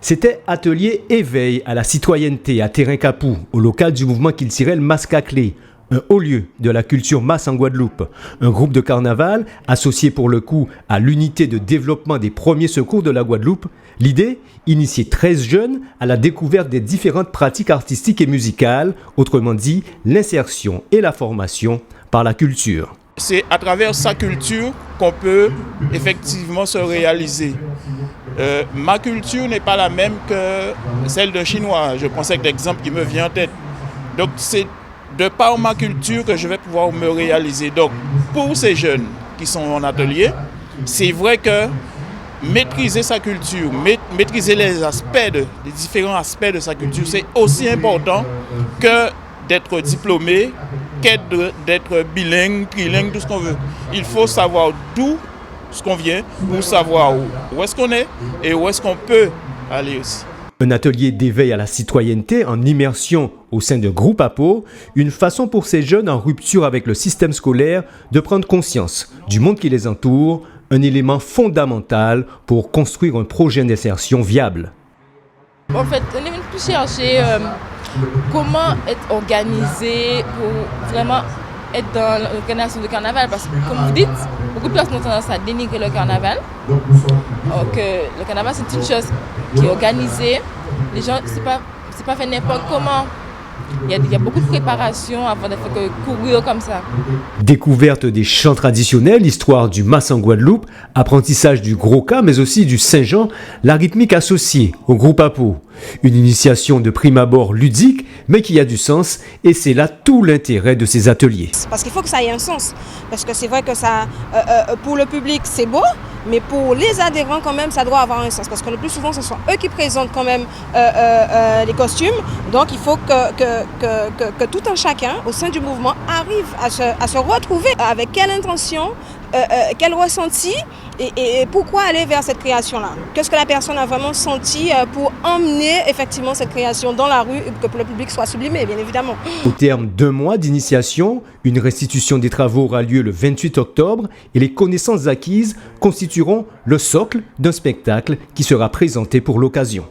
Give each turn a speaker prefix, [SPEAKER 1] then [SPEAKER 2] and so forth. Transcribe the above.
[SPEAKER 1] C'était atelier éveil à la citoyenneté à Terrain-Capou, au local du mouvement culturel Mascaclé, un haut lieu de la culture masse en Guadeloupe. Un groupe de carnaval associé pour le coup à l'unité de développement des premiers secours de la Guadeloupe. L'idée, initier 13 jeunes à la découverte des différentes pratiques artistiques et musicales, autrement dit l'insertion et la formation par la culture.
[SPEAKER 2] C'est à travers sa culture qu'on peut effectivement se réaliser. Ma culture n'est pas la même que celle d'un Chinois. Je prends cet exemple qui me vient en tête. Donc c'est de par ma culture que je vais pouvoir me réaliser. Donc pour ces jeunes qui sont en atelier, c'est vrai que maîtriser sa culture, maîtriser les différents aspects de sa culture, c'est aussi important que d'être diplômé, d'être bilingue, trilingue, tout ce qu'on veut. Il faut savoir d'où ce qu'on vient pour savoir où est-ce qu'on est et où est-ce qu'on peut aller aussi.
[SPEAKER 1] Un atelier d'éveil à la citoyenneté en immersion au sein de groupes à peau, une façon pour ces jeunes en rupture avec le système scolaire de prendre conscience du monde qui les entoure, un élément fondamental pour construire un projet d'insertion viable.
[SPEAKER 3] En fait, on est venu plus chercher comment être organisé pour vraiment être dans l'organisation du carnaval. Parce que, comme vous dites, beaucoup de personnes ont tendance à dénigrer le carnaval. Donc, le carnaval, c'est une chose qui est organisée. Les gens, c'est pas fait n'importe comment. Il y a beaucoup de préparation avant de faire courir comme ça.
[SPEAKER 1] Découverte des chants traditionnels, histoire du Mas en Guadeloupe, apprentissage du Gros-Cas, mais aussi du Saint-Jean, la rythmique associée au groupe à peau. Une initiation de prime abord ludique, mais qui a du sens, et c'est là tout l'intérêt de ces ateliers.
[SPEAKER 4] Parce qu'il faut que ça ait un sens. Parce que c'est vrai que ça, pour le public, c'est beau, mais pour les adhérents, quand même, ça doit avoir un sens. Parce que le plus souvent, ce sont eux qui présentent quand même les costumes. Donc, il faut que tout un chacun, au sein du mouvement, arrive à se retrouver avec quelle intention, quel ressenti et pourquoi aller vers cette création-là. Qu'est-ce que la personne a vraiment senti pour emmener effectivement cette création dans la rue et que le public soit sublimé, bien évidemment.
[SPEAKER 1] Au terme d'1 mois d'initiation, une restitution des travaux aura lieu le 28 octobre et les connaissances acquises constitueront le socle d'un spectacle qui sera présenté pour l'occasion.